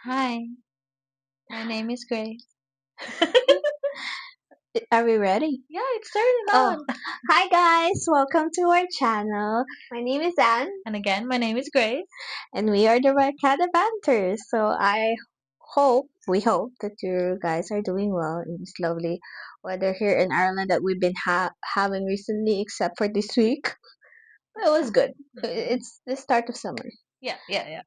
Hi, my name is Grace. Are we ready? Yeah, it's turning Oh, on. hi guys, welcome to our channel. My name is Anne, And again, my name is Grace. and we are the Barkada Banters. We hope that you guys are doing well in this lovely weather here in Ireland that we've been having recently, except for this week. It was good. Mm. It's the start of summer. Yeah.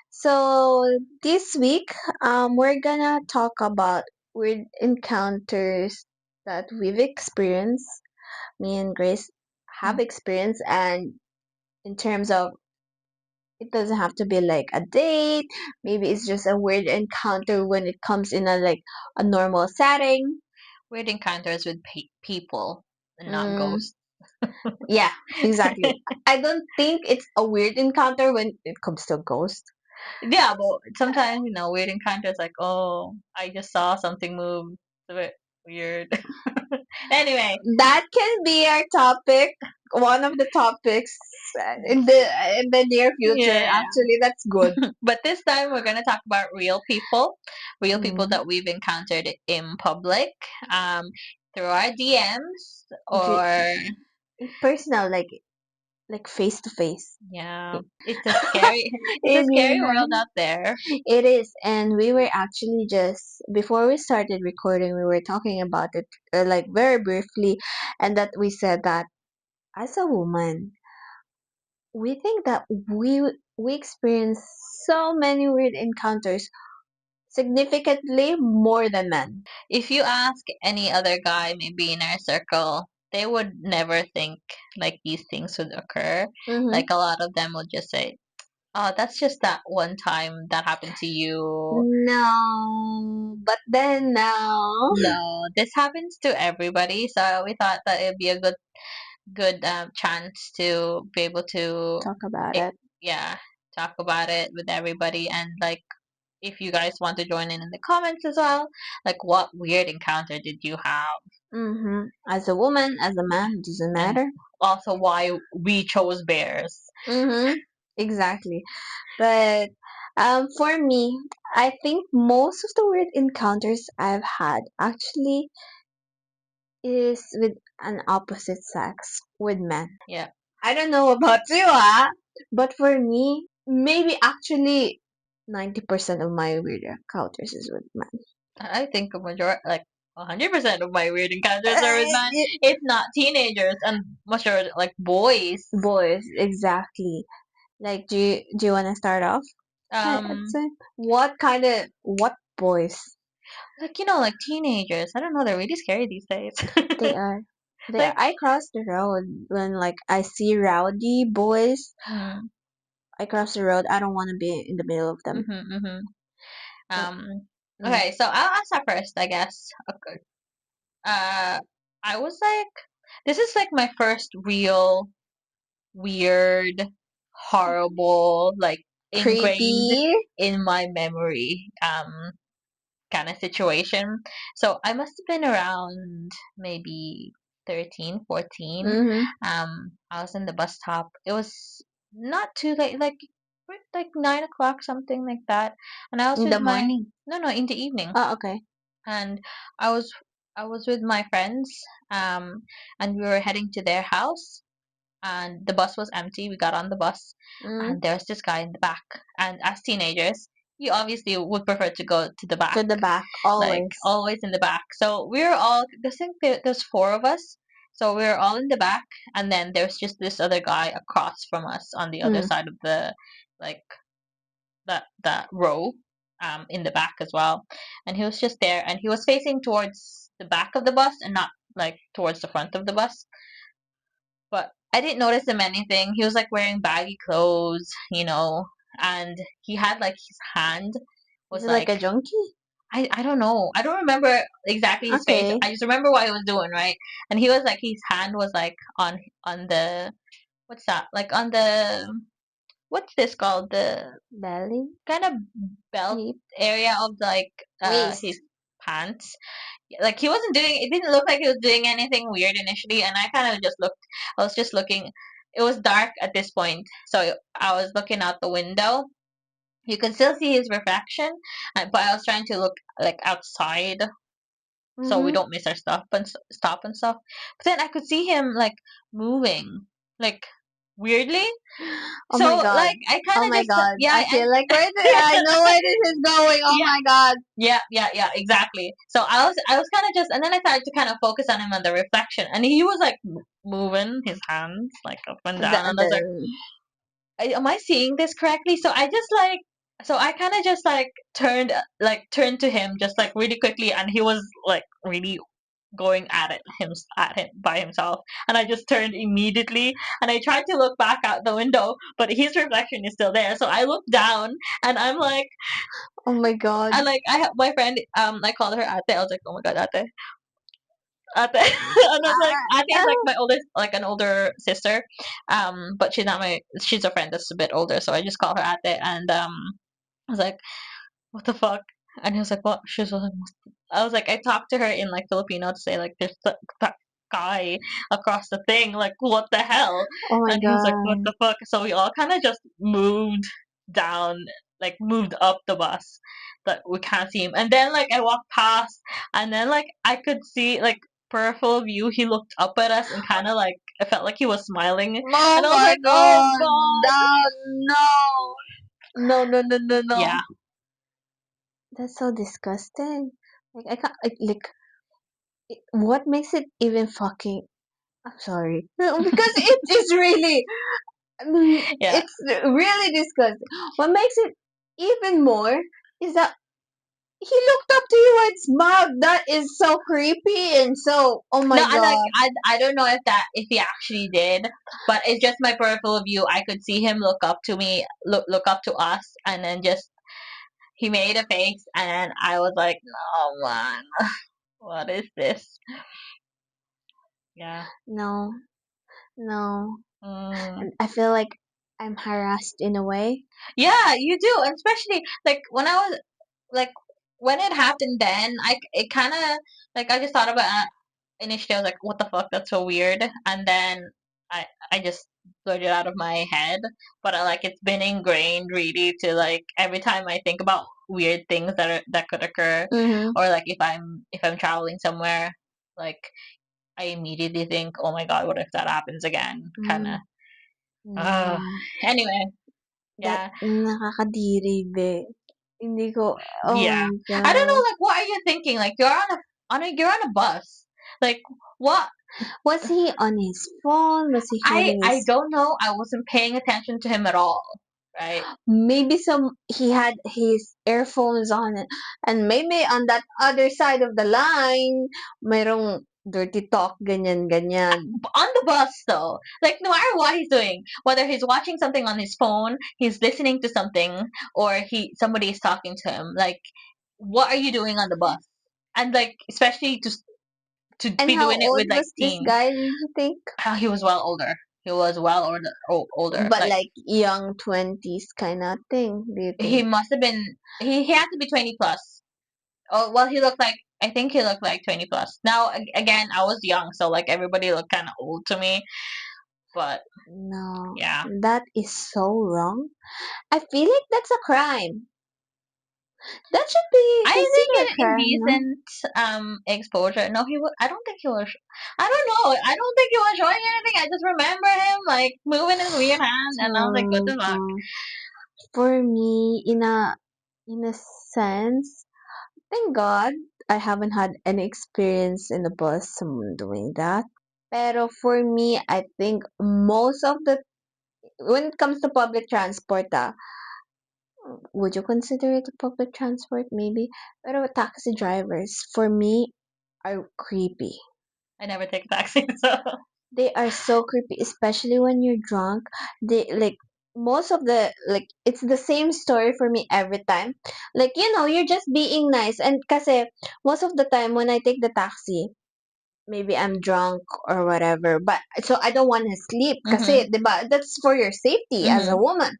So this week, we're gonna talk about weird encounters that we've experienced. Me and Grace have experienced, and in terms of it doesn't have to be like a date. Maybe it's just a weird encounter when it comes in a normal setting. Weird encounters with people and not Mm, ghosts. yeah, exactly. I don't think it's a weird encounter when it comes to a ghost. Yeah, but sometimes, weird encounters like, oh, I just saw something move. It's a bit weird. Anyway, That can be our topic, one of the topics in the near future. yeah. Actually, that's good. But this time we're going to talk about real people Mm. that we've encountered in public, um, through our DMs Dr- or Personal, like face to face. yeah. It's a scary it's a In real scary world life. out there. It is, and we were actually just before we started recording, we were talking about it like very briefly, and that we said that as a woman, we think that we experience so many weird encounters, significantly more than men. If you ask any other guy maybe in our circle, they would never think like these things would occur. Mm-hmm. Like a lot of them would just say, "Oh, that's just that one time that happened to you." No, but then now No, this happens to everybody. So we thought that it'd be a good chance to be able to, talk about eh, it. yeah, talk about it with everybody. And like, if you guys want to join in the comments as well, like, what weird encounter did you have? Mm-hmm. As a woman, as a man, it doesn't And matter. also why we chose bears. Mm-hmm. Exactly. But for me, I think most of the weird encounters I've had actually is with an opposite sex, with men. Yeah, I don't know about you, but for me, maybe actually 90% of my weird encounters is with men. I think a majority, like 100% of my weird encounters are with men, if not teenagers, and majority like boys. Boys, exactly. Like, do you want to start off? I'd Um, say what boys like like teenagers. I don't know. They're really scary these days. they are. They are. Like, I cross the road when like I see rowdy boys. mm, I cross the road. I don't want to be in the middle of them. mm-hmm. But, Um, mm, okay, so I'll answer first, I guess. Okay. I was like, this is like my first real weird, horrible, like ingrained creepy. in my memory, kind of situation. So I must have been around maybe 13, 14. Mm-hmm. I was in the bus stop. It was not too late, like 9 o'clock, something like that. And I was In with the my morning. no, in the evening. Oh, okay. And I was I was with my friends, and we were heading to their house, and the bus was empty. We got on the bus, Mm, and there was this guy in the back. And as teenagers, you obviously would prefer to go to the back, to the back like always. always in the back. So we were all, I think there's four of us. So we were all in the back, and then there's just this other guy across from us on the other Mm. side of the, like, that row, in the back as well. And he was just there, and he was facing towards the back of the bus and not like towards the front of the bus. But I didn't notice him anything. He was like wearing baggy clothes, and he had like his hand Is was it like like, a junkie? I don't know. I don't remember exactly his face. Okay. I just remember what he was doing, right? And he was like, his hand was like on the, what's that? Like on the, what's this called? The Belly? kind of belt Hip? area of like his Waist? pants. Like he wasn't doing, it didn't look like he was doing anything weird initially, and I kind of just looked, I was just looking. It was dark at this point, so I was looking out the window, You can still see his reflection, but I was trying to look like outside so we Mm-hmm. don't miss our stuff and stop and stuff. But then I could see him like moving, like weirdly. Oh So my god. like I kind Oh of my just god. yeah, I feel like where I know where this is going. Oh yeah, my god. yeah, exactly. So I was kind of just, and then I started to kind of focus on him on the reflection, and he was like moving his hands like up and down, and I was like, The Am I seeing this correctly? So I just like, so I kind of just like turned to him just like really quickly, and he was like really going at him by himself, and I just turned immediately, and I tried to look back out the window, but his reflection is still there. So I looked down, and I'm like, oh my god. I have my friend, I called her ate. I was like, oh my god, ate, ate, and I was like, ate is like Ah, my oldest, like an older sister, but she's a friend that's a bit older, so I just call her ate, and I was like, what the fuck? And he was like, what? She was like, I was like, I talked to her in like Filipino to say like, there's that guy across the thing, like what the hell? oh my And he was like, what god. the fuck? So we all kind of just moved down, like moved up the bus, but we can't see him. And then like I walked past, and then like I could see like peripheral view, he looked up at us and kind of like I felt like he was smiling, Oh and I was my like, oh god. god, No. No, no, no, no, no. yeah. That's so disgusting. Like I can't like what makes it even fucking I'm sorry. Because it is really Yeah. it's really disgusting. What makes it even more is that he looked up to you and smiled. That is so creepy and so oh No, my I like god. I don't know if he actually did, but it's just my peripheral view. I could see him look up to me, look up to us, and then just he made a face, and I was like, no man, what is this? Yeah. No, no. Mm. And I feel like I'm harassed in a way. Yeah, you do, and especially like when I was like when it happened. Then it kind of like I just thought about initially I was like, what the fuck, that's so weird. And then I just blurted it out of my head. But I, like it's been ingrained really to like every time I think about weird things that could occur, Mm-hmm. or like if I'm traveling somewhere, like I immediately think, oh my god, what if that happens again? Kind of. Mm, Uh, no. anyway, That yeah, nakakadiri, be. Hindi ko, oh yeah. my I don't god. know, like what are you thinking? Like you're on a bus. Like what? Was he on his phone? Was he having I his don't know. I wasn't paying attention to him at all. Right? maybe he had his earphones on it and maybe on that other side of the line mayroong dirty talk ganyan ganyan. On the bus though. Like no matter what he's doing, whether he's watching something on his phone, he's listening to something, or somebody is talking to him. Like what are you doing on the bus? And like especially to And be how doing it old with like was this teens. guy, do you think? He was well older. He was well older. But Like like young 20s kind of thing, do you he think? must have been. He had to be 20 plus. Oh well, he looked like I think he looked like 20 plus. Now again, I was young, so like everybody looked kind of old to me. But No, yeah, that is so wrong. I feel like that's a crime. That should be I think considered a an crime, no? indecent exposure. No, he was. I don't think he was. I don't know. I don't think he was showing anything. I just remember him like moving his weird hand, and I was like, what So the fuck? for me, in a sense, thank God I haven't had any experience in the bus someone doing that. Pero for me, I think most of the when it comes to public transport, would you consider it a public transport? Maybe. Pero taxi drivers, for me, are creepy. I never take a taxi, so They are so creepy, especially when you're drunk. They like most of the like it's the same story for me every time. Like you're just being nice and kasi most of the time when I take the taxi, maybe I'm drunk or whatever, but so I don't want to sleep mhm, kasi 'di ba? That's for your safety as a mhm. woman.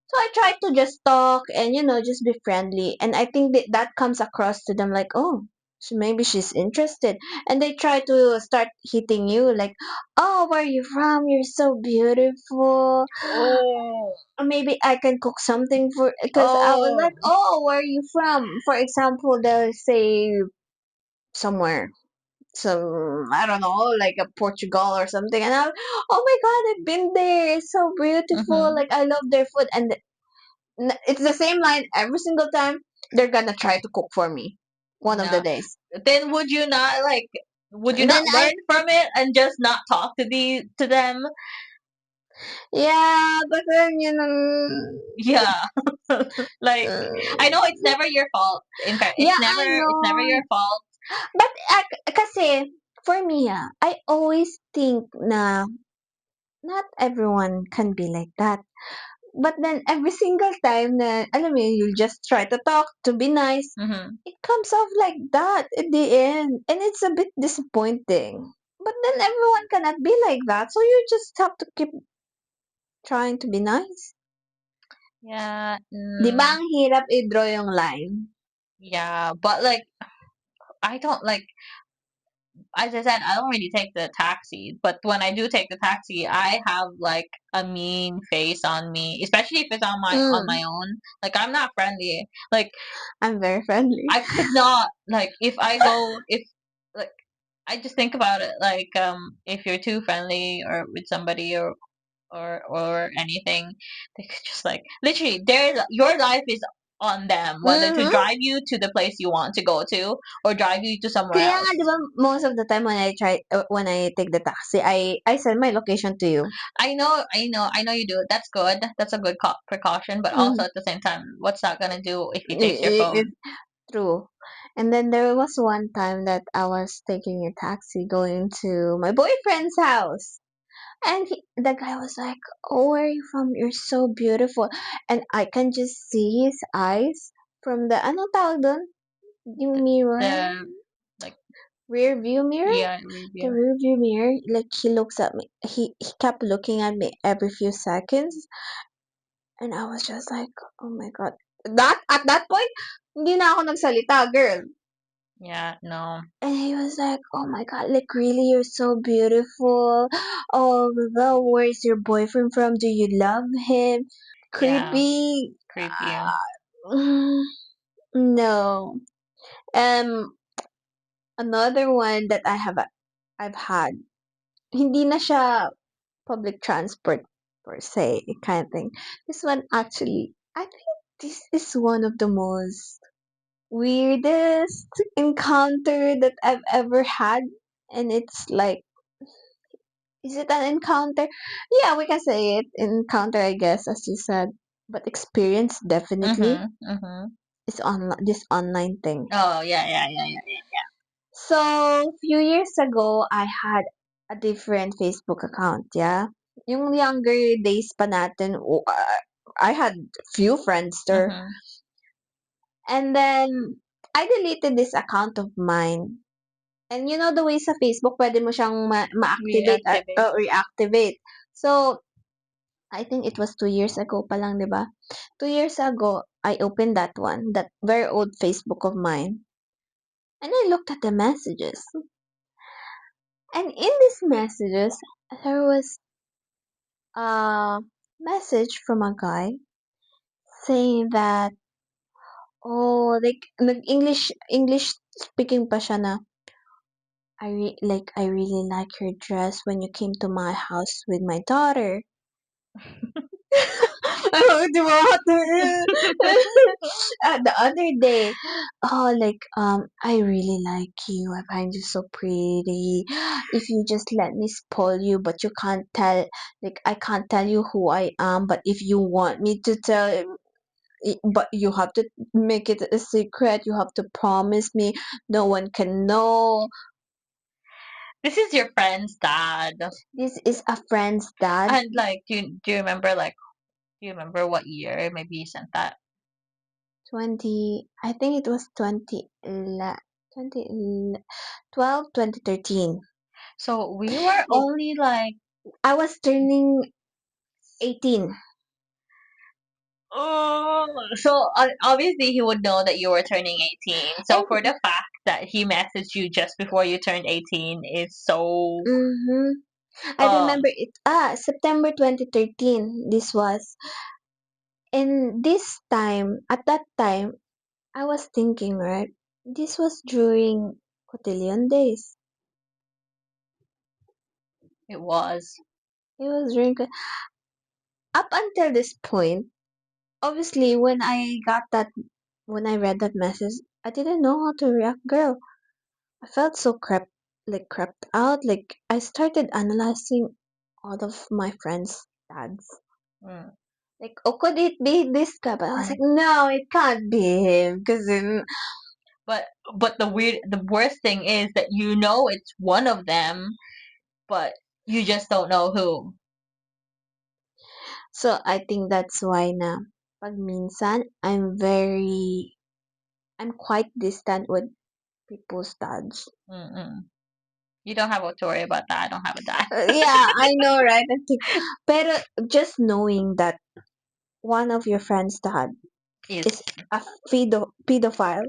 So I try to just talk and just be friendly and I think that comes across to them like, "Oh, maybe she's interested, and they try to start hitting you like, oh, where are you from, you're so beautiful. Oh. Or maybe I can cook something for, because I was Oh. like, oh, where are you from? For example, they'll say somewhere, some, I don't know, like a Portugal or something, and I, oh my god, I've been there, it's so beautiful, Mm-hmm. like I love their food, and it's the same line every single time. They're gonna try to cook for me one of the No. days. Then would you not like? Would you And then not I, learn from it and just not talk to them? yeah, but then you know, Yeah. Like, I know it's uh, never your fault. In fact, yeah, I it's never know, your fault. but kasi for me, I always think na not everyone can be like that. But then every single time na, alam mo yun, you'll just try to talk, to be nice, Mm-hmm. it comes off like that at the end. And it's a bit disappointing. But then everyone cannot be like that. So you just have to keep trying to be nice. Yeah. Di ba Mm, ang hirap i-draw yung line? yeah, but like I don't like, as I said, I don't really take the taxi, but when I do take the taxi, I have like a mean face on me, especially if it's on my Mm, own. Like I'm not friendly. Like I'm very friendly. I could not, like if I go, if like I just think about it, like if you're too friendly or with somebody or anything, they could just like literally your life is on them, whether to Mm-hmm. drive you to the place you want to go to or drive you to somewhere Kaya nga, else. di ba, most of the time when I take the taxi, I send my location to you. I know you do it. That's good. That's a good precaution, but Mm-hmm. also at the same time, what's that gonna do if he takes your phone? It's true. And then there was one time that I was taking a taxi going to my boyfriend's house. And the guy was like, oh, where are you from? You're so beautiful. And I can just see his eyes from the, ano tawag dun? Yung mirror? The like Rear view mirror? yeah The review. rear view mirror. Like, he looks at me. He kept looking at me every few seconds. And I was just like, oh my god. At that point, hindi na ako nagsalita, girl. Yeah, no, And he was like, oh my god, like really, you're so beautiful. Oh, well, where's your boyfriend from? Do you love him? yeah, Creepy. creepy. Mm, no. Um, another one that I've had. Hindi na siya public transport per se, kind of thing. This one actually, I think this is one of the most weirdest encounter that I've ever had. And it's like, is it an encounter? Yeah, we can say it. Encounter, I guess, as you said. But experience, definitely. Mhm, mhm. Is on this online thing. Oh yeah, yeah, yeah, yeah. So, a few years ago, I had a different Facebook account, yeah? Yung younger days pa natin, I had few friends there. Mhm. And then, I deleted this account of mine. And you know the way sa Facebook, pwede mo siyang ma-activate Reactivate. or reactivate. So, I think it was 2 years ago pa lang, di ba? 2 years ago, I opened that one, that very old Facebook of mine. And I looked at the messages. And in these messages, there was a message from a guy saying that, oh, like, English speaking pa siya na, I really like your dress when you came to my house with my daughter. Oh, di ba? The other day, oh, like, I really like you. I find you so pretty. If you just let me spoil you, but you can't tell, like, I can't tell you who I am, but if you want me to tell, but you have to make it a secret. You have to promise me. No one can know. This is your friend's dad. This is a friend's dad. And like, do you remember like do you remember what year maybe you sent that? I think it was 2012, 2013. So we were Like, only like I was turning 18. oh, so obviously he would know that you were turning 18. So for And the fact that he messaged you just before you turned 18 is so Mm-hmm. I um remember it. September 2013. This was. And this time, at that time, I was thinking, right? This was during cotillion days. it was. It was during. Up until this point, obviously, when I read that message, I didn't know how to react, girl. I felt so crept out. Like, I started analyzing all of my friends' dads. Mm, Like, oh, could it be this guy? But I was like, mm. no, it can't be him. Because then, But the worst thing is that you know it's one of them, but you just don't know who. so I think that's why na, pag minsan, I'm quite distant with people's dads. Mm-mm. You don't have to worry about that. I don't have a dad. Yeah, I know, right? I think, pero just knowing that one of your friends' dad Is is a pedophile.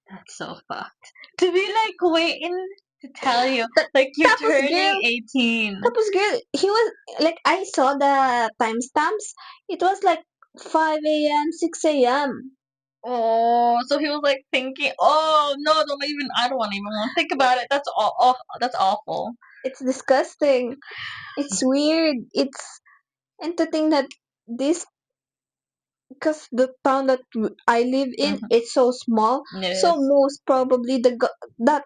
that's so fucked. To be like waiting to tell you, But like you're tapos turning girl, 18. he was like, I saw the timestamps. It was like 5 a.m., 6 a.m. Oh, so he was like thinking, oh no, don't even. I don't want to even want to think about it. That's all. That's awful. It's disgusting. It's weird. It's and to think that this because the town that I live in, Hmm. it's so small. So Yes, most probably that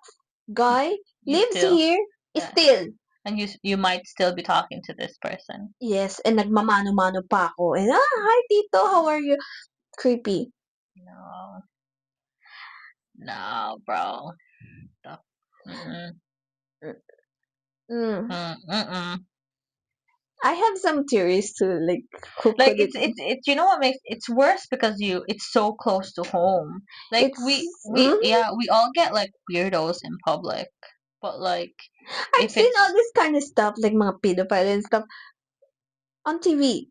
guy you lives still, here yeah, still. and you might still be talking to this person. Yes, and nagmamano-mano pa ako. And, hi Tito, how are you? Creepy. No, no, bro. The- Mm-mm, Mm. mm-mm. I have some theories too, like who Like could it be? it's you know what makes it's worse because you it's so close to home. Like It's we all get like weirdos in public, but like I've if seen all it's this kind of stuff, like mga pedophile and stuff on TV,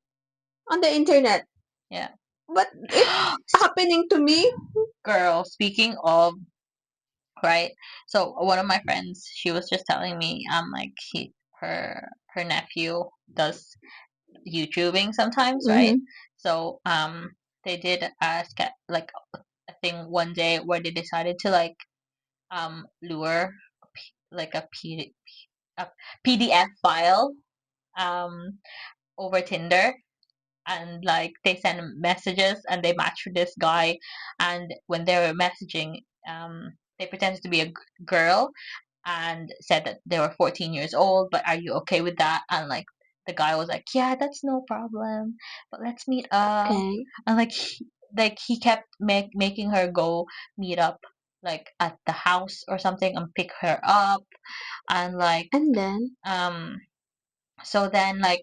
on the internet. yeah. But if happening to me, Girl, speaking of right, so one of my friends, she was just telling me like her nephew does YouTubing sometimes, right? mm-hmm, So they did like a thing one day where they decided to like lure like a PDF file um over Tinder, and like they send messages and they match with this guy, and when they were messaging they pretended to be a girl and said that they were 14 years old, but are you okay with that? And like the guy was like, yeah, that's no problem, but let's meet up. okay, And like he kept making her go meet up like at the house or something and pick her up, and like and then um so then like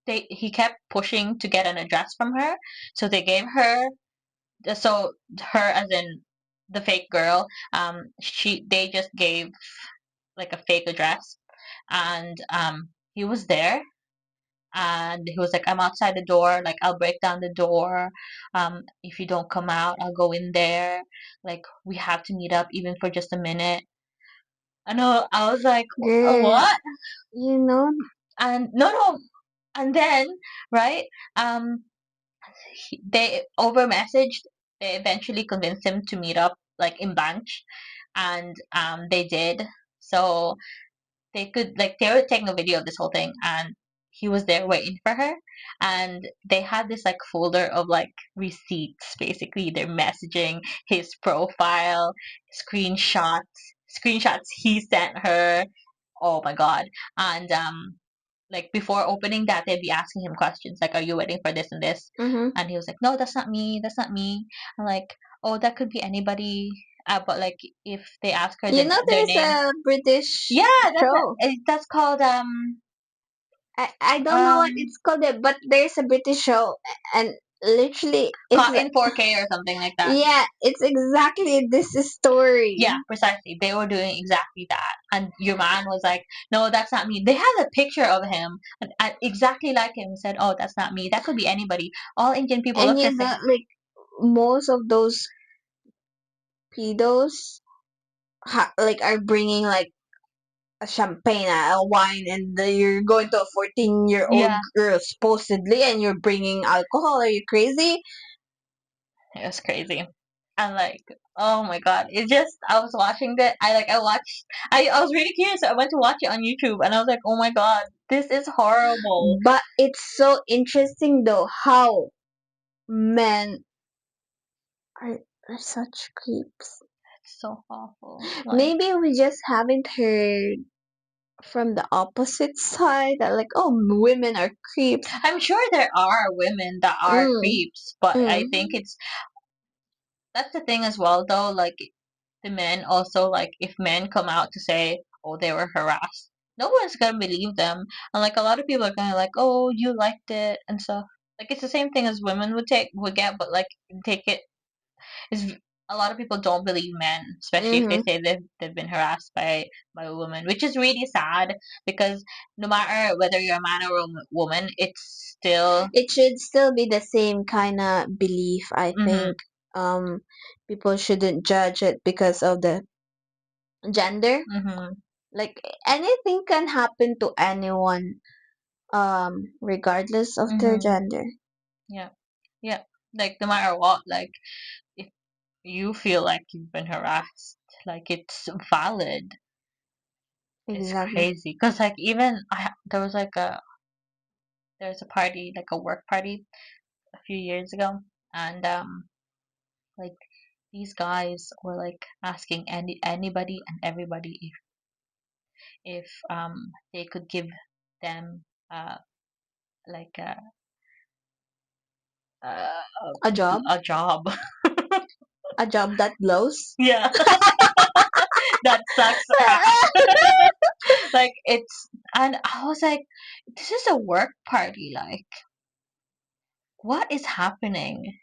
he kept pushing to get an address from her, so they gave her so her as in the fake girl, they just gave like a fake address, and he was there, and he was like, I'm outside the door, like I'll break down the door, if you don't come out I'll go in there, like we have to meet up even for just a minute. I know, I was like, girl, what? you know, And no, and then right, um they over messaged, they eventually convinced him to meet up like in bunch, and they did. So they were taking a video of this whole thing, and he was there waiting for her, and they had this like folder of like receipts, basically they're messaging his profile, screenshots he sent her. Oh my god. And like before opening that they'd be asking him questions like, are you waiting for this and this? mm-hmm. And he was like, no, that's not me, that's not me. I'm like, oh, that could be anybody. But like if they ask her You know, their there's name. a British Yeah, show. that's called I don't know what um it's called, but there's a British show, and literally, it's caught in 4K or something like that. yeah, it's exactly this story. Yeah, precisely. They were doing exactly that. And your man was like, no, that's not me. They had a picture of him exactly like him, said, oh, that's not me. That could be anybody. All Indian people And look the you same. know, like most of those pedos like are bringing like a champagne, a wine, and you're going to a 14-year-old Yeah, girl supposedly, and you're bringing alcohol. Are you crazy? it was crazy. And like, oh my god, it just I was watching that. I watched. I was really curious. So I went to watch it on YouTube, and I was like, oh my god, this is horrible. But it's so interesting though how men are, are such creeps. It's so awful. Like, Maybe we just haven't heard from the opposite side that like, oh, women are creeps. I'm sure there are women that are Mm, creeps, but I mm. think it's that's the thing as well though. Like the men also, like if men come out to say, oh, they were harassed, no one's gonna believe them. And like a lot of people are gonna like, oh, you liked it and stuff. Like it's the same thing as women would get, but like take it is a lot of people don't believe men, especially if they Mm-hmm. say they've been harassed by a woman, which is really sad because no matter whether you're a man or a woman, it's still. It should still be the same kind of belief, I Mhm. think. Um, People shouldn't judge it because of the gender. Mhm. Like anything can happen to anyone, regardless of their Mhm. gender. Yeah. Yeah. Like no matter what, like if you feel like you've been harassed, like it's valid. It's Exactly. crazy because like even there was like there's a party, like a work party a few years ago, and like these guys were like asking anybody and everybody if they could give them uh like a A job, a job. a job that blows. Yeah, that sucks ass. Like it's, and I was like, this is a work party. Like, what is happening?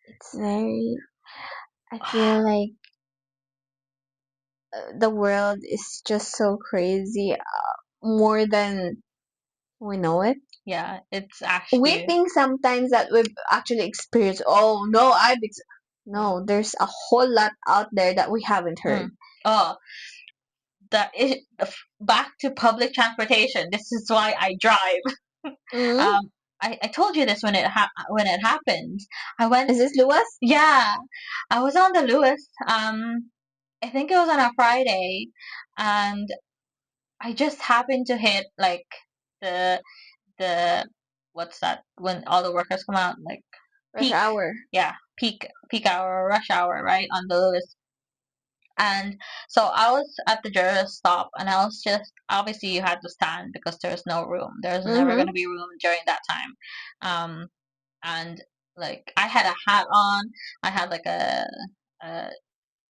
It's very. I feel like the world is just so crazy, more than we know it. Yeah, it's We actually. think sometimes that we've actually experienced. Oh no, no. There's a whole lot out there that we haven't heard. Mm. Oh, that is back to public transportation. This is why I drive. Mm? Um, I told you this when when it happened. I went. Is this Lewis? Yeah, I was on the Lewis. I think it was on a Friday, and I just happened to hit like the the what's that when all the workers come out, like Rush peak. hour. Yeah, peak hour, rush hour, right on the Lewis. And so I was at the Jura stop, and I was just obviously you had to stand because there's no room. There's never Mm-hmm. gonna be room during that time. Um, and like I had a hat on, I had like a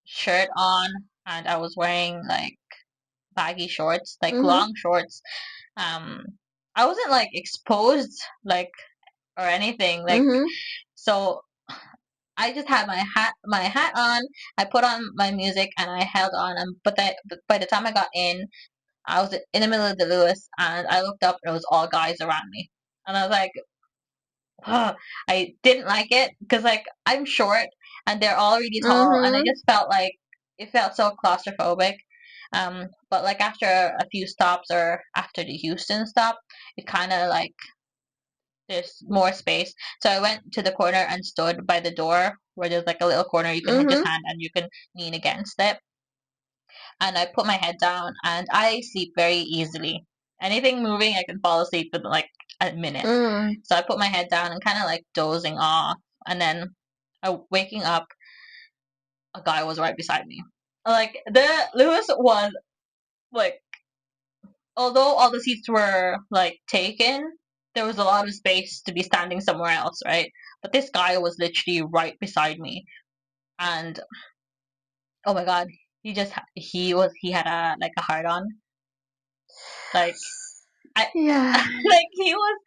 shirt on, and I was wearing like baggy shorts, like Mm-hmm. long shorts. Um, I wasn't like exposed like or anything like Mm-hmm. so. I just had my hat on. I put on my music and I held on. And but by the time I got in, I was in the middle of the Lewis, and I looked up and it was all guys around me, and I was like, I didn't like it because like I'm short and they're all really tall, and I Mm-hmm. just felt like it felt so claustrophobic. But like after a few stops or after the Houston stop, it kind of like there's more space. So I went to the corner and stood by the door where there's like a little corner you can just Mm-hmm. hand and you can lean against it. And I put my head down and I sleep very easily. Anything moving, I can fall asleep in like a minute. Mm. So I put my head down and kind of like dozing off. And then waking up, a guy was right beside me. Like the Lewis was like, although all the seats were like taken, there was a lot of space to be standing somewhere else, right? But this guy was literally right beside me, and oh my god, he had a like a hard on, like I Yeah. like he was.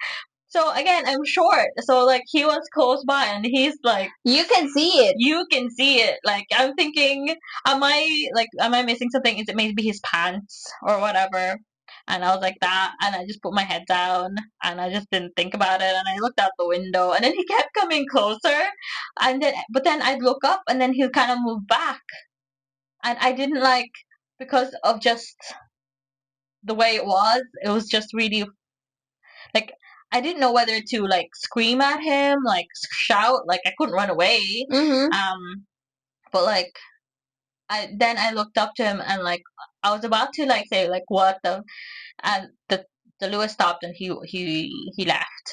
So again, I'm short, so like he was close by, and he's like You can see it. you can see it. Like I'm thinking, am I missing something? Is it maybe his pants or whatever? And I was like that, and I just put my head down, and I just didn't think about it, and I looked out the window, and then he kept coming closer, and then I'd look up, and then he'd kind of move back, and I didn't like, because of just the way it was just really like, I didn't know whether to like scream at him, like shout, like I couldn't run away, Mm-hmm. um, but like I looked up to him, and like I was about to like say like what the, and the Lewis stopped, and he left.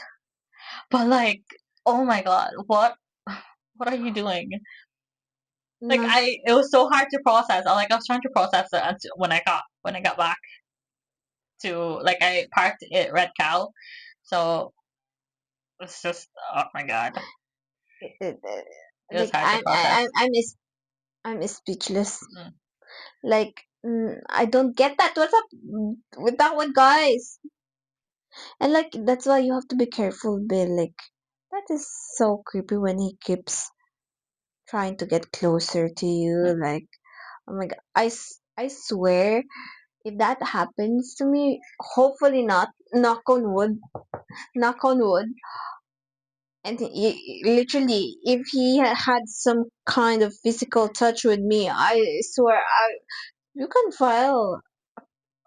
But like, oh my god, what are you doing? Like No, it was so hard to process. I was trying to process it until when I got back to, like, I parked at Red Cow, so it's just, oh my god, it was like hard to process. I'm speechless. Mm. Like, I don't get that. What's up with that one, guys? And like, that's why you have to be careful, Bill. Like, that is so creepy when he keeps trying to get closer to you. Like, oh my god, I swear, if that happens to me, hopefully not. Knock on wood. Knock on wood. And literally, if he had some kind of physical touch with me, I swear, you can file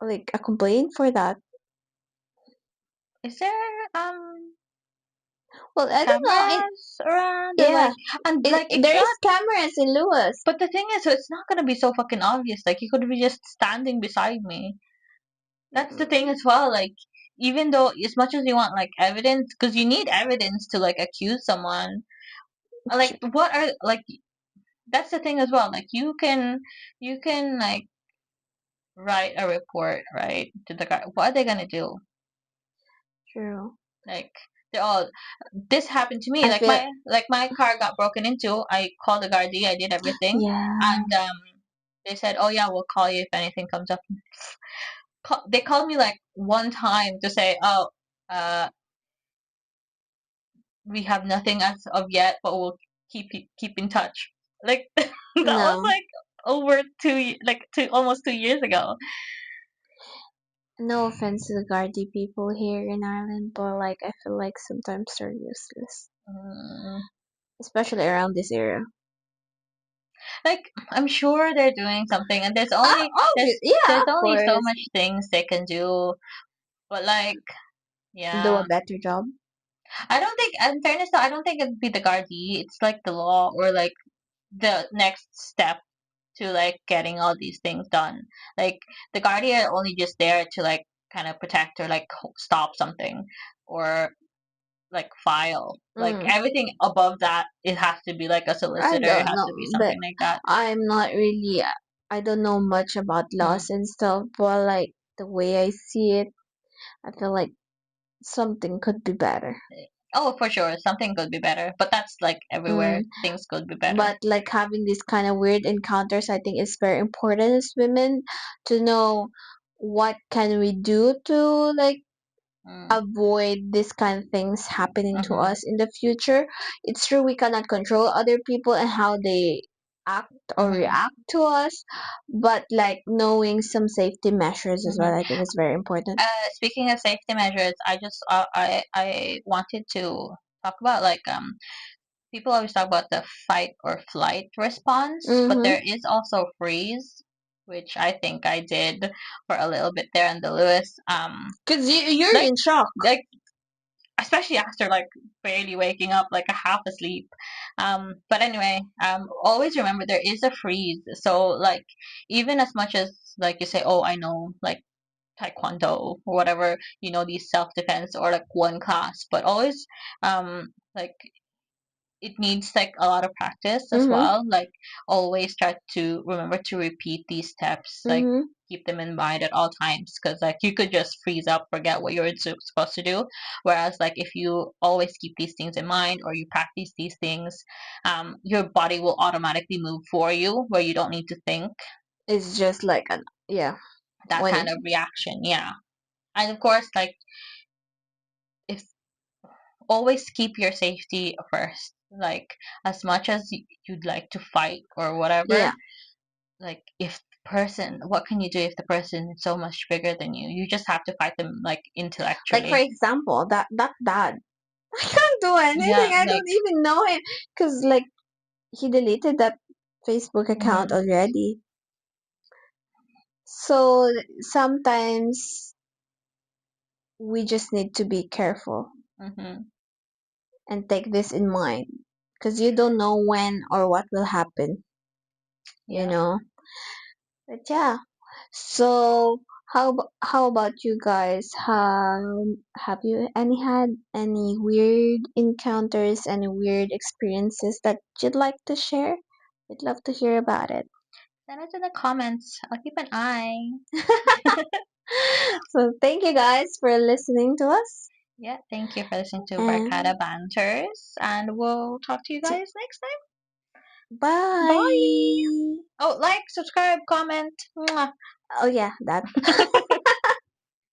like a complaint for that. Is there Well, I don't know. cameras around, or Yeah, like, and like it's there is not, cameras in Lewis. but the thing is, so it's not gonna be so fucking obvious. Like, he could be just standing beside me. That's the thing as well. Like, even though, as much as you want like evidence, because you need evidence to like accuse someone. Like, what are like, that's the thing as well. Like, you can like write a report, right, to the guy. What are they gonna do? True. Like, they're all, this happened to me. I feel Like my car got broken into. I called the Gardaí. I did everything, yeah. and they said, "Oh yeah, we'll call you if anything comes up." They called me like one time to say, "Oh, uh, we have nothing as of yet, but we'll keep in touch." Like, that was No, like over like almost 2 years ago. no offense to the Gardaí people here in Ireland, but like I feel like sometimes they're useless, Mm, especially around this area. like, I'm sure they're doing something, and Obvious, yeah, there's of only so course. much things they can do. But like, Do a yeah, better job. I don't think. In fairness, though, I don't think it'd be the Gardaí. It's like the law, or like the next step to like getting all these things done. Like, the Guardian are only just there to like kind of protect, or like stop something, or like file. Like, Mm. everything above that, it has to be like a I solicitor. It don't has know, to be but something like that. I'm not really. I don't know much about Mm. laws and stuff, but like the way I see it, I feel like something could be better. Oh, for sure, something could be better. But that's like everywhere. Mm. Things could be better. But like having these kind of weird encounters, I think is very important as women to know what can we do to like Mm. avoid this kind of things happening to Mhm. us in the future. It's true we cannot control other people and how they act or Mhm. react to us, but like knowing some safety measures as Mhm. well, I think is very important. Speaking of safety measures, I wanted to talk about, like, people always talk about the fight or flight response, but Mm-hmm. there is also freeze, which I think I did for a little bit there in the Lewis. Because you're Like in shock. like especially after like barely waking up, like a half asleep. But anyway, always remember there is a freeze. So like, even as much as like you say, oh, I know like taekwondo or whatever, these self defense or like one class, but always, like, it needs like a lot of practice as Mm-hmm. well. Like, always try to remember to repeat these steps. Like, Mm-hmm. keep them in mind at all times, because like you could just freeze up, forget what you're supposed to do. Whereas like, if you always keep these things in mind, or you practice these things, your body will automatically move for you, where you don't need to think. It's just like an yeah. That When kind of reaction, yeah. And of course, like, if always keep your safety first. Like, as much as you'd like to fight or whatever, yeah. like, if person, what can you do if the person is so much bigger than you? You just have to fight them like Like for intellectually. example, that dad. I can't do anything. Yeah, I like don't even know him because like he deleted that Facebook account mhm, already. So sometimes we just need to be careful mhm, and take this in mind because you don't know when or what will happen, you yeah. know. But yeah, so how about you guys? Have you had any weird encounters, any weird experiences that you'd like to share? We'd love to hear about it. Send it in the comments. I'll keep an eye. So thank you guys for listening to us, Yeah, thank you for listening to and Barkada Banters, and we'll talk to you t- guys next time. Bye. bye. Oh, like, subscribe, comment. Mwah. Oh yeah, that.